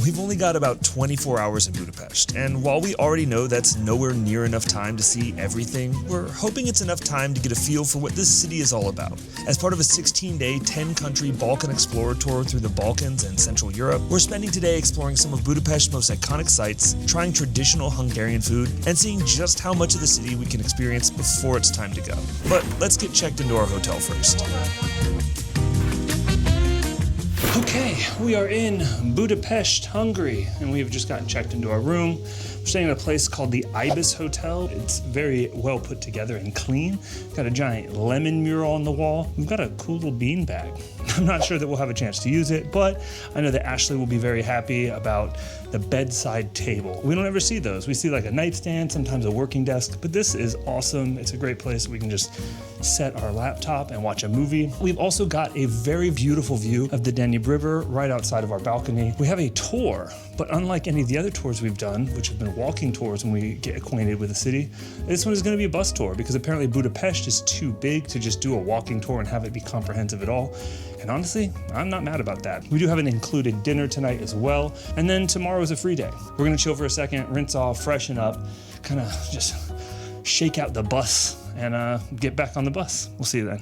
we've only got about 24 hours in Budapest, and while we already know that's nowhere near enough time to see everything, we're hoping it's enough time to get a feel for what this city is all about. As part of a 16-day, 10-country Balkan Explorer tour through the Balkans and Central Europe, we're spending today exploring some of Budapest's most iconic sites, trying traditional Hungarian food, and seeing just how much of the city we can experience before it's time to go. But let's get checked into our hotel first. Okay, we are in Budapest, Hungary, and we have just gotten checked into our room. We're staying at a place called the Ibis Hotel. It's very well put together and clean. Got a giant lemon mural on the wall. We've got a cool little bean bag. I'm not sure that we'll have a chance to use it, but I know that Ashley will be very happy about the bedside table. We don't ever see those. We see like a nightstand, sometimes a working desk, but this is awesome. It's a great place. We can just set our laptop and watch a movie. We've also got a very beautiful view of the Danube River right outside of our balcony. We have a tour, but unlike any of the other tours we've done, which have been walking tours when we get acquainted with the city, this one is going to be a bus tour because apparently Budapest is too big to just do a walking tour and have it be comprehensive at all. And honestly, I'm not mad about that. We do have an included dinner tonight as well. And then tomorrow is a free day. We're gonna chill for a second, rinse off, freshen up, kind of just shake out the bus and get back on the bus. We'll see you then.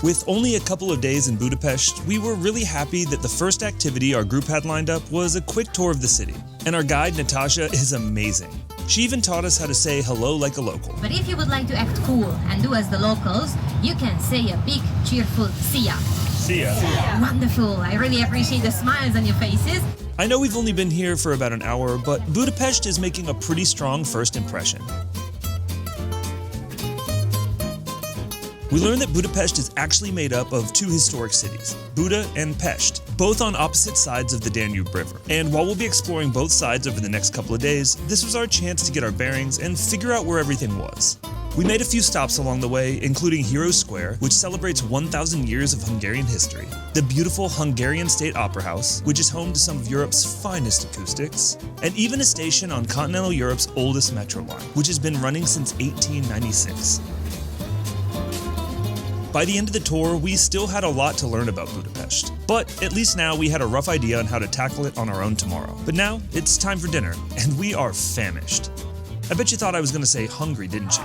With only a couple of days in Budapest, we were really happy that the first activity our group had lined up was a quick tour of the city. And our guide, Natasha, is amazing. She even taught us how to say hello like a local. But if you would like to act cool and do as the locals, you can say a big, cheerful "see ya." See ya. Wonderful. I really appreciate the smiles on your faces. I know we've only been here for about an hour, but Budapest is making a pretty strong first impression. We learned that Budapest is actually made up of two historic cities, Buda and Pest, both on opposite sides of the Danube River. And while we'll be exploring both sides over the next couple of days, this was our chance to get our bearings and figure out where everything was. We made a few stops along the way, including Heroes Square, which celebrates 1,000 years of Hungarian history, the beautiful Hungarian State Opera House, which is home to some of Europe's finest acoustics, and even a station on continental Europe's oldest metro line, which has been running since 1896. By the end of the tour, we still had a lot to learn about Budapest, but at least now we had a rough idea on how to tackle it on our own tomorrow. But now, it's time for dinner, and we are famished. I bet you thought I was going to say hungry, didn't you?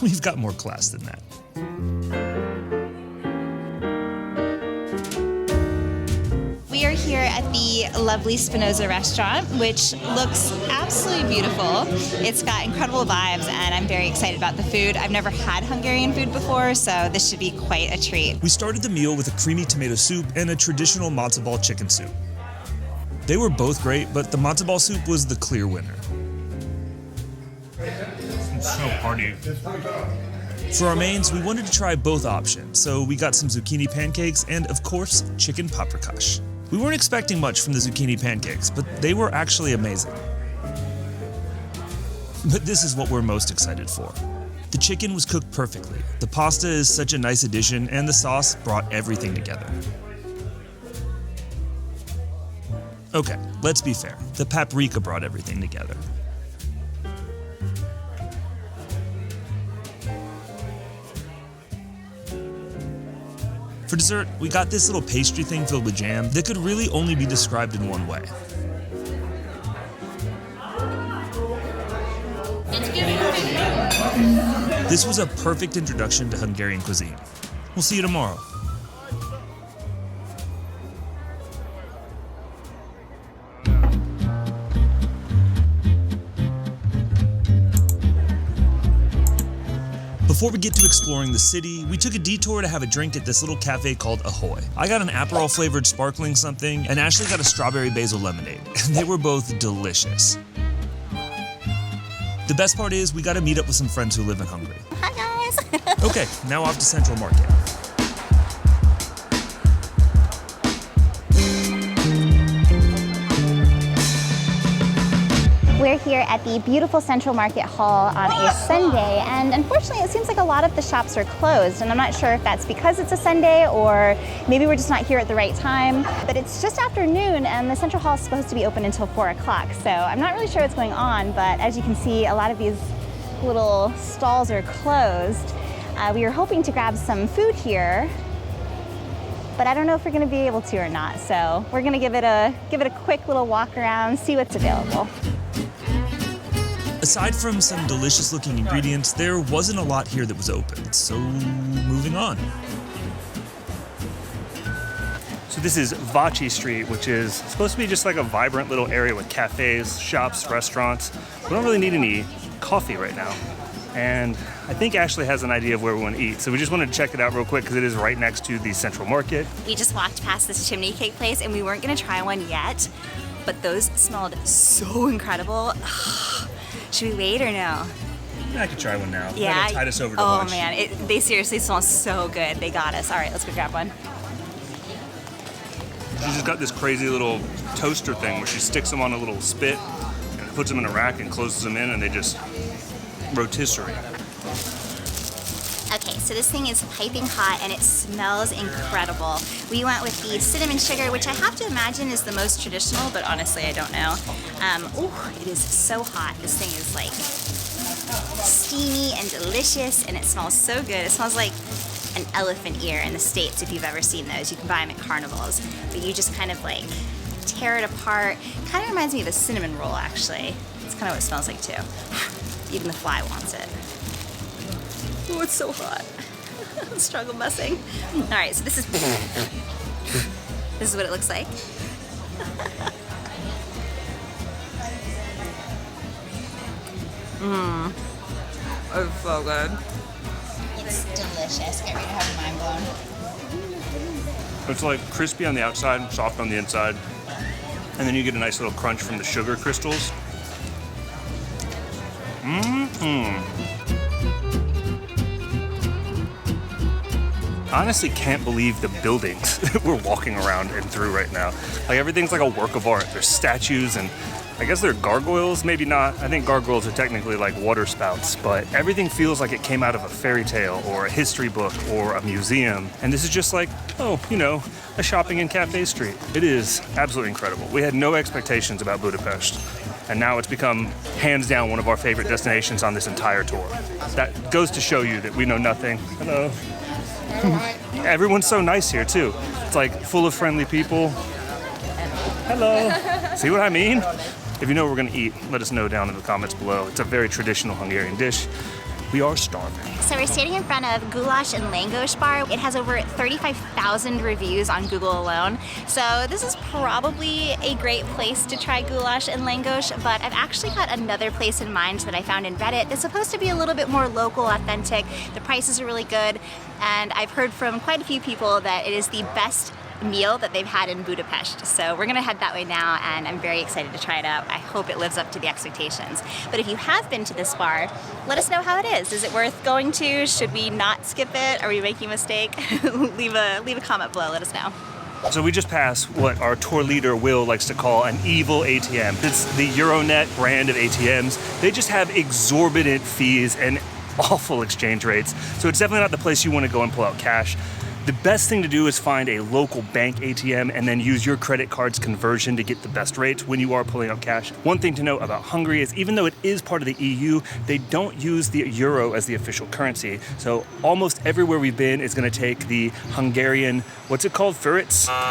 We've got more class than that. We are here at the lovely Spinoza restaurant, which looks absolutely beautiful. It's got incredible vibes, and I'm very excited about the food. I've never had Hungarian food before, so this should be quite a treat. We started the meal with a creamy tomato soup and a traditional matzo ball chicken soup. They were both great, but the matzo ball soup was the clear winner. It's so hearty. For our mains, we wanted to try both options, so we got some zucchini pancakes and, of course, chicken paprikash. We weren't expecting much from the zucchini pancakes, but they were actually amazing. But this is what we're most excited for. The chicken was cooked perfectly, the pasta is such a nice addition, and the sauce brought everything together. Okay, let's be fair. The paprika brought everything together. For dessert, we got this little pastry thing filled with jam that could really only be described in one way. This was a perfect introduction to Hungarian cuisine. We'll see you tomorrow. Before we get to exploring the city, we took a detour to have a drink at this little cafe called Ahoy. I got an Aperol flavored sparkling something, and Ashley got a strawberry basil lemonade, and they were both delicious. The best part is we got to meet up with some friends who live in Hungary. Hi guys! Okay, now off to Central Market. We're here at the beautiful Central Market Hall on a Sunday, and unfortunately it seems like a lot of the shops are closed, and I'm not sure if that's because it's a Sunday or maybe we're just not here at the right time, but it's just after noon and the Central Hall is supposed to be open until 4 o'clock, so I'm not really sure what's going on, but as you can see, a lot of these little stalls are closed. We were hoping to grab some food here, but I don't know if we're gonna be able to or not. So we're gonna give it a quick little walk around, see what's available. Aside from some delicious looking ingredients, there wasn't a lot here that was open, so moving on. So this is Váci Street, which is supposed to be just like a vibrant little area with cafes, shops, restaurants. We don't really need any coffee right now. And I think Ashley has an idea of where we want to eat. So we just wanted to check it out real quick because it is right next to the Central Market. We just walked past this chimney cake place and we weren't gonna try one yet, but those smelled so incredible. Should we wait or no? I could try one now. Yeah. That'll tide us over to lunch. Oh man, they seriously smell so good. They got us. All right, let's go grab one. She's just got this crazy little toaster thing where she sticks them on a little spit and puts them in a rack and closes them in, and they just rotisserie. Okay, so this thing is piping hot and it smells incredible. We went with the cinnamon sugar, which I have to imagine is the most traditional, but honestly, I don't know. It is so hot. This thing is like steamy and delicious, and it smells so good. It smells like an elephant ear in the States, if you've ever seen those. You can buy them at carnivals, but you just kind of like tear it apart. Kind of reminds me of a cinnamon roll, actually. It's kind of what it smells like too. Even the fly wants it. Oh, it's so hot. Struggle bussing. All right, so this is what it looks like. It's so good. It's delicious. Get ready to have your mind blown. It's like crispy on the outside, soft on the inside. And then you get a nice little crunch from the sugar crystals. Honestly can't believe the buildings that we're walking around and through right now. Like everything's like a work of art. There's statues and I guess they're gargoyles, maybe not. I think gargoyles are technically like water spouts, but everything feels like it came out of a fairy tale or a history book or a museum. And this is just like, oh, you know, a shopping and cafe street. It is absolutely incredible. We had no expectations about Budapest, and now it's become hands down one of our favorite destinations on this entire tour. That goes to show you that we know nothing. Hello. Everyone's so nice here too. It's like full of friendly people. Hello. See what I mean? If you know what we're gonna eat, let us know down in the comments below. It's a very traditional Hungarian dish. We are starving. So we're standing in front of Goulash and Langos bar. It has over 35,000 reviews on Google alone. So this is probably a great place to try goulash and langos, but I've actually got another place in mind that I found in Reddit that's supposed to be a little bit more local, authentic. The prices are really good, and I've heard from quite a few people that it is the best meal that they've had in Budapest. So we're gonna head that way now, and I'm very excited to try it out. I hope it lives up to the expectations. But if you have been to this bar, let us know how it is. Is it worth going to? Should we not skip it? Are we making a mistake? leave a comment below, let us know. So we just passed what our tour leader Will likes to call an evil ATM. It's the Euronet brand of ATMs. They just have exorbitant fees and awful exchange rates. So it's definitely not the place you want to go and pull out cash. The best thing to do is find a local bank ATM and then use your credit card's conversion to get the best rates when you are pulling out cash. One thing to note about Hungary is even though it is part of the EU, they don't use the euro as the official currency. So almost everywhere we've been is going to take the Hungarian, what's it called? Forint?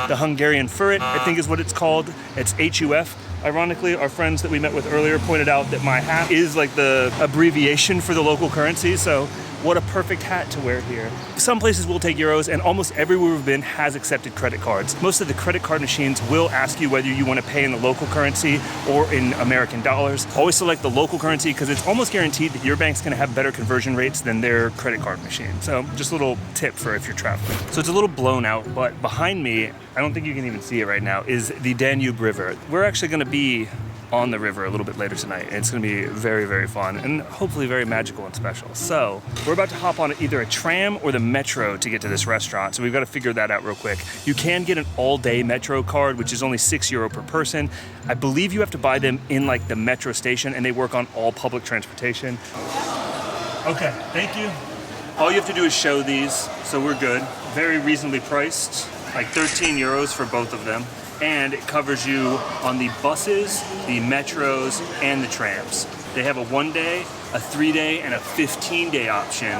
The Hungarian forint, I think is what it's called. It's HUF. Ironically, our friends that we met with earlier pointed out that my hat is like the abbreviation for the local currency. So what a perfect hat to wear here. Some places will take euros, and almost everywhere we've been has accepted credit cards. Most of the credit card machines will ask you whether you want to pay in the local currency or in American dollars. Always select the local currency because it's almost guaranteed that your bank's going to have better conversion rates than their credit card machine. So just a little tip for if you're traveling. So it's a little blown out, but behind me, I don't think you can even see it right now, is the Danube River. We're actually going to be on the river a little bit later tonight. It's gonna be very, very fun and hopefully very magical and special. So we're about to hop on either a tram or the metro to get to this restaurant. So we've got to figure that out real quick. You can get an all-day metro card, which is only €6 per person. I believe you have to buy them in like the metro station, and they work on all public transportation. Okay, thank you. All you have to do is show these, so we're good. Very reasonably priced, like €13 for both of them. And it covers you on the buses, the metros, and the trams. They have a 1-day, a 3-day, and a 15-day option.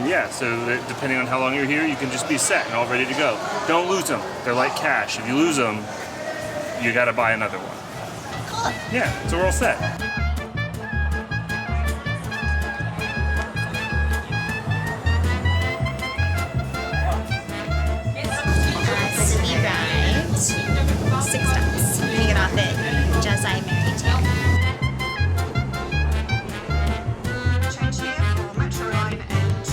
Yeah, so that depending on how long you're here, you can just be set and all ready to go. Don't lose them. They're like cash. If you lose them, you got to buy another one. Cool. Yeah, so we're all set. So we ride 6 stops. We get off at Jazai Mary Town. Change here for Metro Line N2.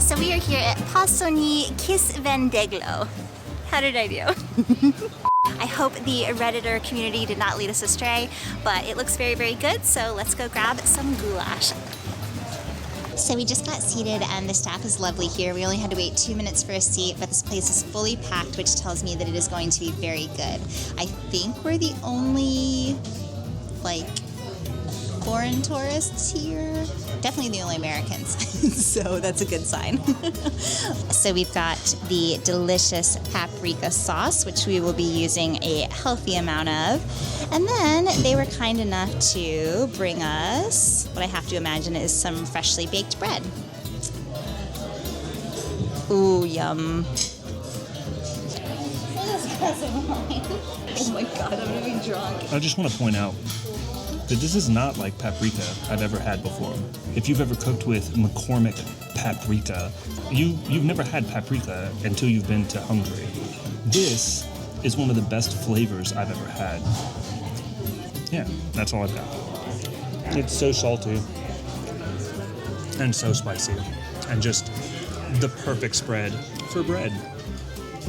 So we are here at Pasoni Kisvendeglo. How did I do? I hope the Redditor community did not lead us astray, but it looks very, very good, so let's go grab some goulash. So we just got seated and the staff is lovely here. We only had to wait 2 minutes for a seat, but this place is fully packed, which tells me that it is going to be very good. I think we're the only, foreign tourists here. Definitely the only Americans, so that's a good sign. So we've got the delicious paprika sauce, which we will be using a healthy amount of. And then they were kind enough to bring us what I have to imagine is some freshly baked bread. Ooh, yum. Oh my God, I'm gonna be drunk. I just want to point out that this is not like paprika I've ever had before. If you've ever cooked with McCormick paprika, you've never had paprika until you've been to Hungary. This is one of the best flavors I've ever had. Yeah, that's all I've got. It's so salty and so spicy and just the perfect spread for bread.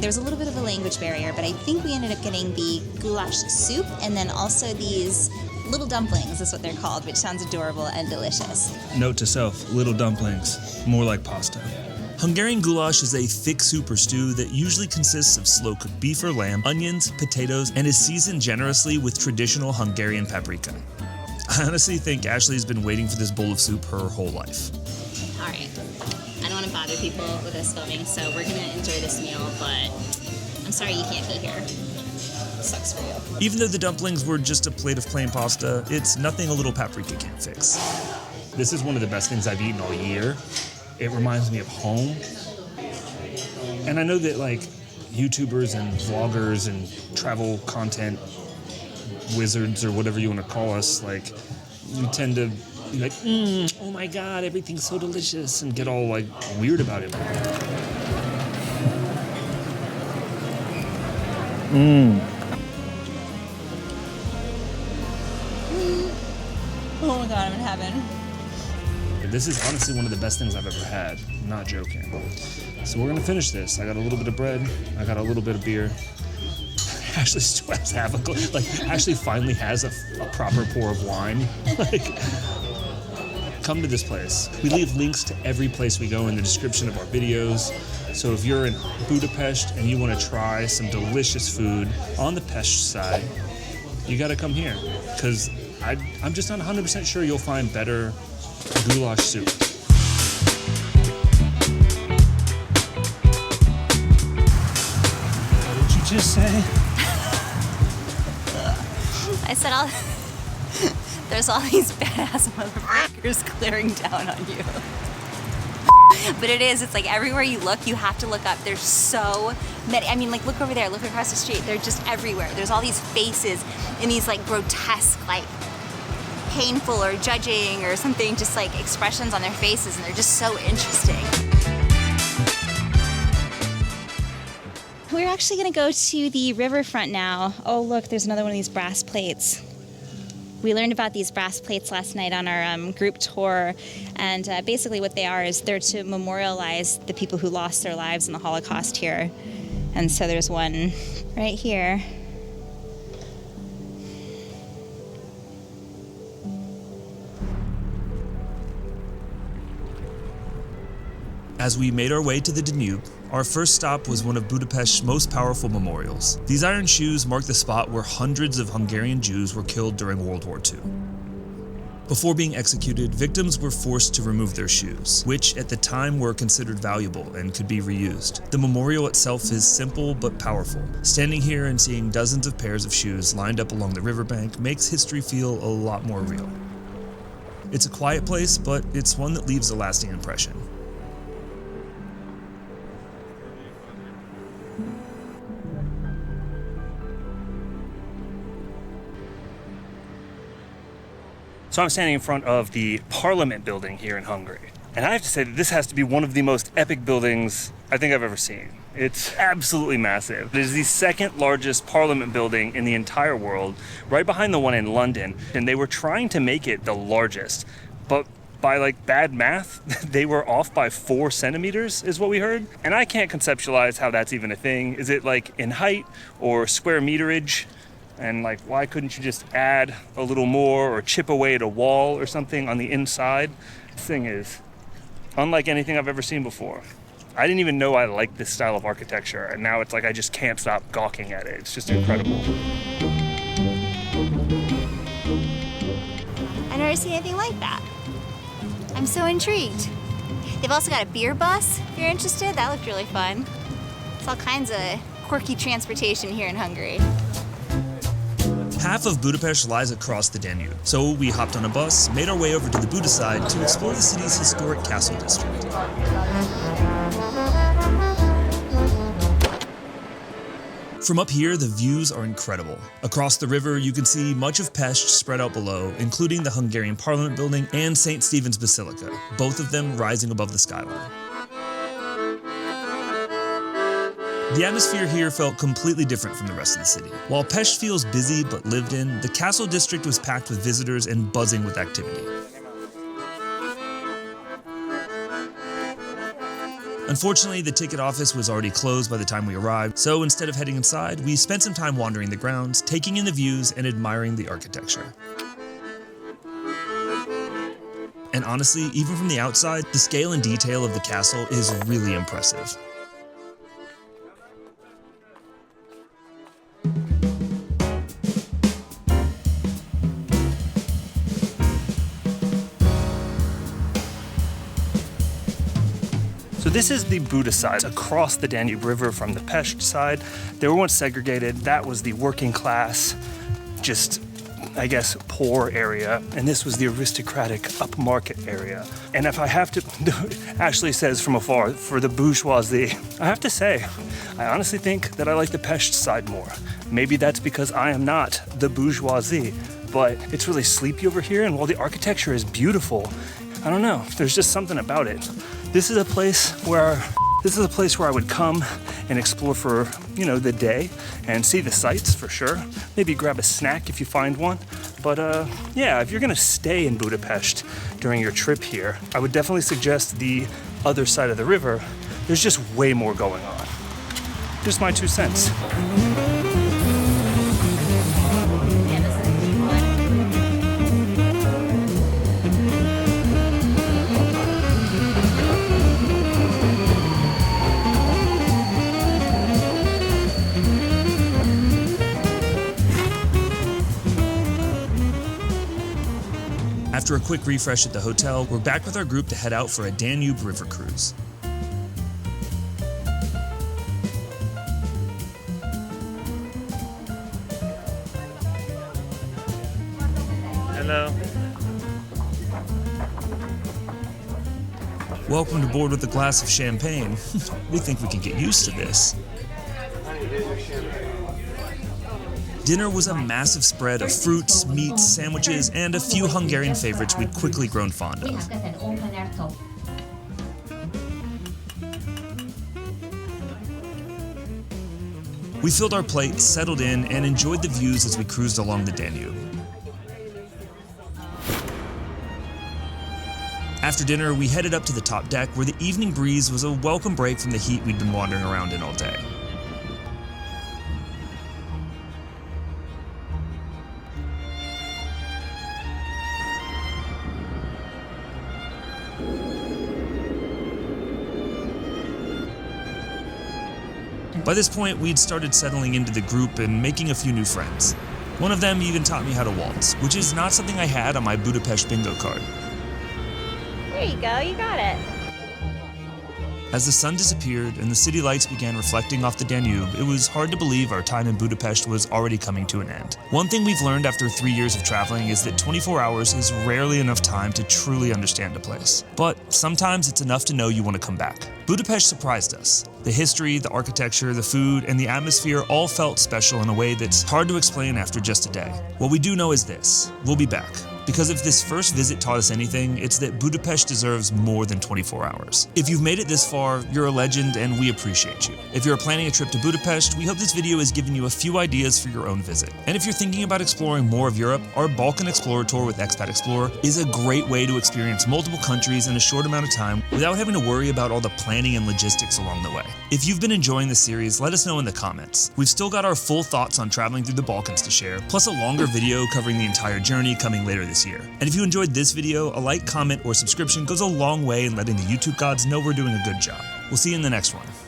There's a little bit of a language barrier, but I think we ended up getting the goulash soup and then also these little dumplings is what they're called, which sounds adorable and delicious. Note to self, little dumplings, more like pasta. Hungarian goulash is a thick soup or stew that usually consists of slow-cooked beef or lamb, onions, potatoes, and is seasoned generously with traditional Hungarian paprika. I honestly think Ashley's been waiting for this bowl of soup her whole life. All right, I don't want to bother people with us filming, so we're gonna enjoy this meal, but I'm sorry you can't be here. Sucks for you. Even though the dumplings were just a plate of plain pasta, it's nothing a little paprika can't fix. This is one of the best things I've eaten all year. It reminds me of home. And I know that YouTubers and vloggers and travel content wizards or whatever you want to call us, we tend to be like, oh my God, everything's so delicious and get all weird about it. Oh my God, I'm in heaven. This is honestly one of the best things I've ever had. I'm not joking. So we're gonna finish this. I got a little bit of bread. I got a little bit of beer. Ashley still has half a Ashley finally has a proper pour of wine. Come to this place. We leave links to every place we go in the description of our videos. So if you're in Budapest and you want to try some delicious food on the Pest side, you got to come here because I'm just not 100% sure you'll find better goulash soup. What did you just say? I said there's all these badass motherfuckers glaring down on you. But it's everywhere you look, you have to look up. There's so many. I mean, look over there, look across the street. They're just everywhere. There's all these faces in these grotesque, painful or judging or something, just expressions on their faces, and they're just so interesting. We're actually gonna go to the riverfront now. Oh, look, there's another one of these brass plates. We learned about these brass plates last night on our group tour, and basically what they are is they're to memorialize the people who lost their lives in the Holocaust here. And so there's one right here. As we made our way to the Danube, our first stop was one of Budapest's most powerful memorials. These iron shoes mark the spot where hundreds of Hungarian Jews were killed during World War II. Before being executed, victims were forced to remove their shoes, which at the time were considered valuable and could be reused. The memorial itself is simple but powerful. Standing here and seeing dozens of pairs of shoes lined up along the riverbank makes history feel a lot more real. It's a quiet place, but it's one that leaves a lasting impression. So I'm standing in front of the Parliament building here in Hungary. And I have to say that this has to be one of the most epic buildings I think I've ever seen. It's absolutely massive. It is the second largest Parliament building in the entire world, right behind the one in London. And they were trying to make it the largest, but by like bad math, they were off by 4 centimeters is what we heard. And I can't conceptualize how that's even a thing. Is it like in height or square meterage? And like, why couldn't you just add a little more or chip away at a wall or something on the inside? This thing is unlike anything I've ever seen before. I didn't even know I liked this style of architecture, and now it's like I just can't stop gawking at it. It's just incredible. I've never seen anything like that. I'm so intrigued. They've also got a beer bus, if you're interested. That looked really fun. It's all kinds of quirky transportation here in Hungary. Half of Budapest lies across the Danube, so we hopped on a bus, made our way over to the Buda side to explore the city's historic castle district. From up here, the views are incredible. Across the river, you can see much of Pest spread out below, including the Hungarian Parliament building and St. Stephen's Basilica, both of them rising above the skyline. The atmosphere here felt completely different from the rest of the city. While Pest feels busy but lived in, the castle district was packed with visitors and buzzing with activity. Unfortunately, the ticket office was already closed by the time we arrived, so instead of heading inside, we spent some time wandering the grounds, taking in the views and admiring the architecture. And honestly, even from the outside, the scale and detail of the castle is really impressive. So this is the Buda side, across the Danube River from the Pest side. They were once segregated. That was the working class, just, I guess, poor area. And this was the aristocratic upmarket area. And if I have to, Ashley says from afar, for the bourgeoisie, I have to say, I honestly think that I like the Pest side more. Maybe that's because I am not the bourgeoisie, but it's really sleepy over here. And while the architecture is beautiful, I don't know, there's just something about it. This is a place where I would come and explore for, the day and see the sights for sure. Maybe grab a snack if you find one. But yeah, if you're gonna stay in Budapest during your trip here, I would definitely suggest the other side of the river. There's just way more going on. Just my 2 cents. After a quick refresh at the hotel, we're back with our group to head out for a Danube river cruise. Hello. Welcome to board with a glass of champagne. We think we can get used to this. Dinner was a massive spread of fruits, meats, sandwiches, and a few Hungarian favorites we'd quickly grown fond of. We filled our plates, settled in, and enjoyed the views as we cruised along the Danube. After dinner, we headed up to the top deck where the evening breeze was a welcome break from the heat we'd been wandering around in all day. By this point, we'd started settling into the group and making a few new friends. One of them even taught me how to waltz, which is not something I had on my Budapest bingo card. There you go, you got it. As the sun disappeared and the city lights began reflecting off the Danube, it was hard to believe our time in Budapest was already coming to an end. One thing we've learned after 3 years of traveling is that 24 hours is rarely enough time to truly understand a place. But sometimes it's enough to know you want to come back. Budapest surprised us. The history, the architecture, the food, and the atmosphere all felt special in a way that's hard to explain after just a day. What we do know is this: we'll be back. Because if this first visit taught us anything, it's that Budapest deserves more than 24 hours. If you've made it this far, you're a legend and we appreciate you. If you're planning a trip to Budapest, we hope this video has given you a few ideas for your own visit. And if you're thinking about exploring more of Europe, our Balkan Explorer Tour with Expat Explorer is a great way to experience multiple countries in a short amount of time without having to worry about all the planning and logistics along the way. If you've been enjoying this series, let us know in the comments. We've still got our full thoughts on traveling through the Balkans to share, plus a longer video covering the entire journey coming later this year. And if you enjoyed this video, a like, comment, or subscription goes a long way in letting the YouTube gods know we're doing a good job. We'll see you in the next one.